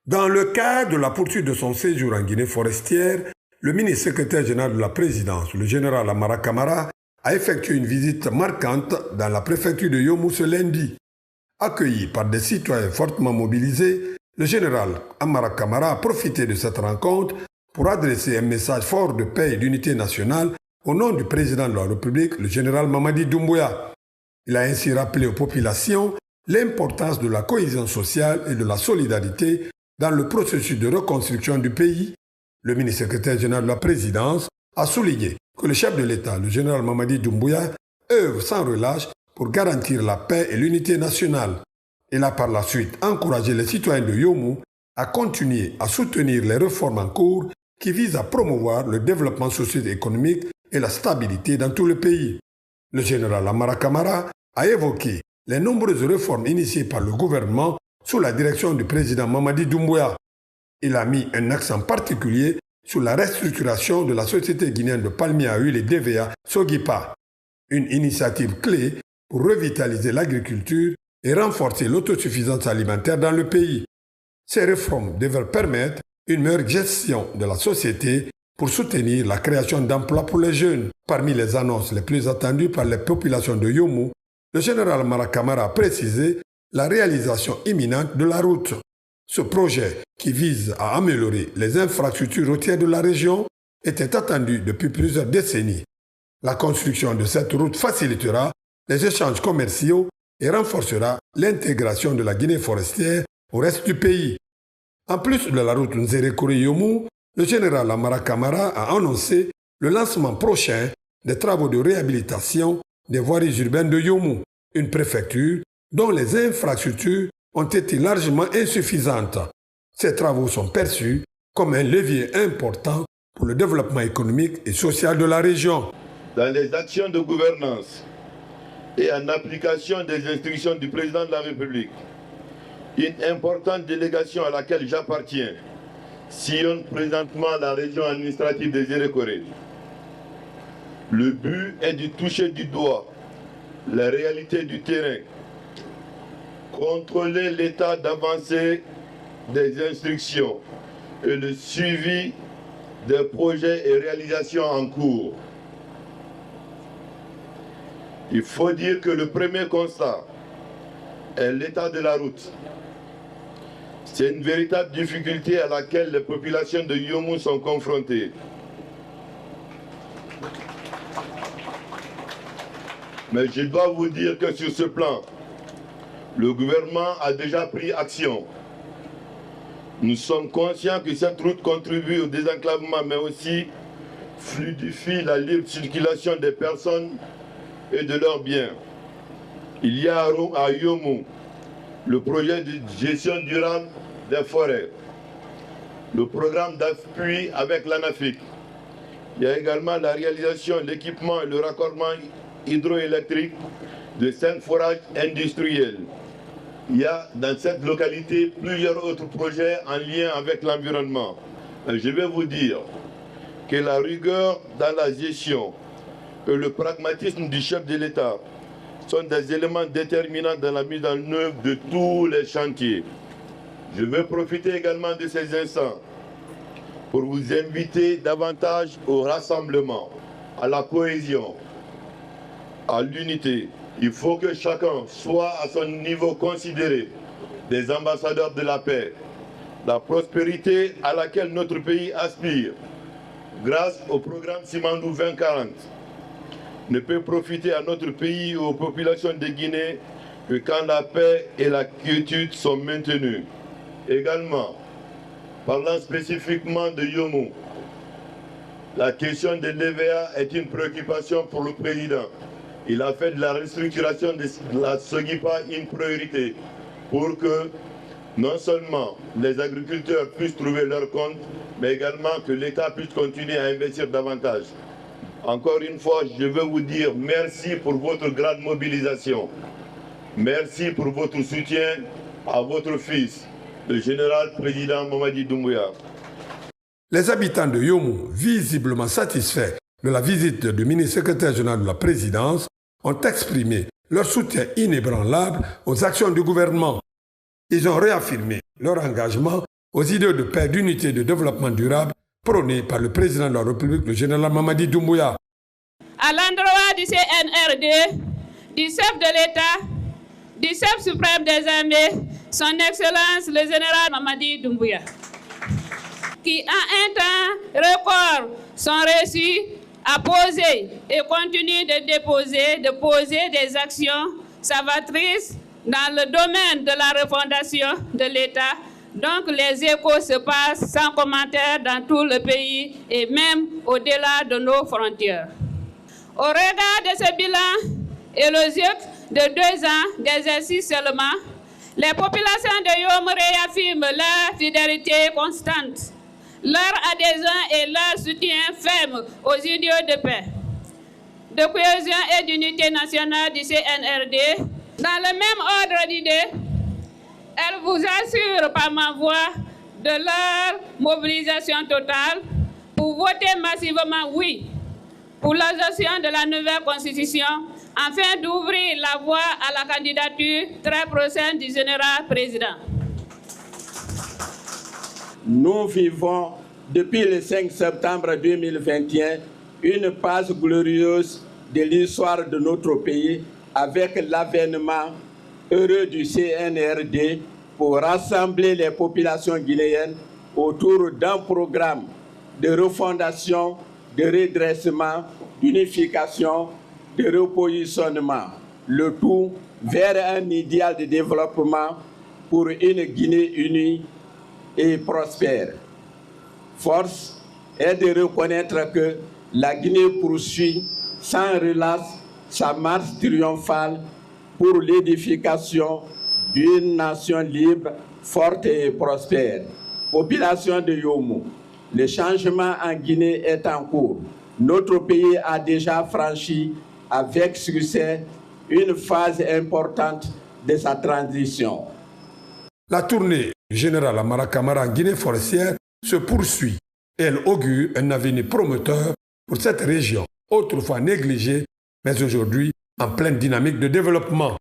Dans le cadre de la poursuite de son séjour en Guinée forestière, le ministre secrétaire général de la présidence, le général Amara Kamara, a effectué une visite marquante dans la préfecture de Yomu ce lundi. Accueilli par des citoyens fortement mobilisés, le général Amara Kamara a profité de cette rencontre pour adresser un message fort de paix et d'unité nationale au nom du président de la République, le général Mamadi Doumbouya. Il a ainsi rappelé aux populations l'importance de la cohésion sociale et de la solidarité dans le processus de reconstruction du pays. Le ministre secrétaire général de la présidence a souligné que le chef de l'État, le général Mamadi Doumbouya, œuvre sans relâche pour garantir la paix et l'unité nationale. Il a par la suite encouragé les citoyens de Yomu à continuer à soutenir les réformes en cours qui visent à promouvoir le développement socio-économique et la stabilité dans tout le pays. Le général Amara Kamara a évoqué les nombreuses réformes initiées par le gouvernement sous la direction du président Mamadi Doumbouya. Il a mis un accent particulier sur la restructuration de la société guinéenne de palmiers à huile et d'EVA Sogipa, une initiative clé pour revitaliser l'agriculture et renforcer l'autosuffisance alimentaire dans le pays. Ces réformes devraient permettre une meilleure gestion de la société pour soutenir la création d'emplois pour les jeunes. Parmi les annonces les plus attendues par les populations de Yomu, le général Amara Kamara a précisé la réalisation imminente de la route. Ce projet, qui vise à améliorer les infrastructures routières de la région, était attendu depuis plusieurs décennies. La construction de cette route facilitera les échanges commerciaux et renforcera l'intégration de la Guinée forestière au reste du pays. En plus de la route Nzérékouré-Yomu, le général Amara Kamara a annoncé le lancement prochain des travaux de réhabilitation des voiries urbaines de Yomu, une préfecture dont les infrastructures ont été largement insuffisantes. Ces travaux sont perçus comme un levier important pour le développement économique et social de la région. Dans les actions de gouvernance et en application des instructions du président de la République, une importante délégation à laquelle j'appartiens sillonne présentement la région administrative des Zérékoré. Le but est de toucher du doigt la réalité du terrain, contrôler l'état d'avancée des instructions et le suivi des projets et réalisations en cours. Il faut dire que le premier constat est l'état de la route. C'est une véritable difficulté à laquelle les populations de Yomu sont confrontées. Mais je dois vous dire que sur ce plan, le gouvernement a déjà pris action. Nous sommes conscients que cette route contribue au désenclavement, mais aussi fluidifie la libre circulation des personnes et de leurs biens. Il y a à Yomu le projet de gestion durable des forêts, le programme d'appui avec l'ANAFIC. Il y a également la réalisation, l'équipement et le raccordement hydroélectrique de 5 forages industriels. Il y a dans cette localité plusieurs autres projets en lien avec l'environnement. Je vais vous dire que la rigueur dans la gestion et le pragmatisme du chef de l'État sont des éléments déterminants dans la mise en œuvre de tous les chantiers. Je veux profiter également de ces instants pour vous inviter davantage au rassemblement, à la cohésion, à l'unité. Il faut que chacun soit à son niveau considéré des ambassadeurs de la paix, la prospérité à laquelle notre pays aspire, grâce au programme Simandou 2040, ne peut profiter à notre pays et aux populations de Guinée que quand la paix et la quiétude sont maintenues. Également, parlant spécifiquement de Yomu, la question de l'EVA est une préoccupation pour le président. Il a fait de la restructuration de la Sogipa une priorité pour que non seulement les agriculteurs puissent trouver leur compte, mais également que l'État puisse continuer à investir davantage. Encore une fois, je veux vous dire merci pour votre grande mobilisation. Merci pour votre soutien à votre fils, le général président Mamadi Doumbouya. Les habitants de Yomu, visiblement satisfaits de la visite du ministre secrétaire général de la présidence, ont exprimé leur soutien inébranlable aux actions du gouvernement. Ils ont réaffirmé leur engagement aux idées de paix, d'unité et de développement durable prônées par le président de la République, le général Mamadi Doumbouya. À l'endroit du CNRD, du chef de l'État, du chef suprême des armées, son Excellence le général Mamadi Doumbouya, qui en un temps record sont réussis à poser et continuent de poser des actions salvatrices dans le domaine de la refondation de l'État. Donc les échos se passent sans commentaire dans tout le pays et même au-delà de nos frontières. Au regard de ce bilan élogieux de 2 ans d'exercice seulement, les populations de Yom réaffirment leur fidélité constante, leur adhésion et leur soutien ferme aux idéaux de paix, de cohésion et d'unité nationale du CNRD. Dans le même ordre d'idées, elles vous assurent par ma voix de leur mobilisation totale pour voter massivement oui pour l'adoption de la nouvelle constitution afin d'ouvrir la voie à la candidature très prochaine du général président. Nous vivons depuis le 5 septembre 2021 une page glorieuse de l'histoire de notre pays avec l'avènement heureux du CNRD pour rassembler les populations guinéennes autour d'un programme de refondation, de redressement, d'unification, de repositionnement, le tout vers un idéal de développement pour une Guinée unie et prospère. Force est de reconnaître que la Guinée poursuit sans relâche sa marche triomphale pour l'édification d'une nation libre, forte et prospère. Population de Yomou, le changement en Guinée est en cours. Notre pays a déjà franchi avec succès une phase importante de sa transition. La tournée du général Amara Camara en Guinée forestière se poursuit et elle augure un avenir prometteur pour cette région, autrefois négligée, mais aujourd'hui en pleine dynamique de développement.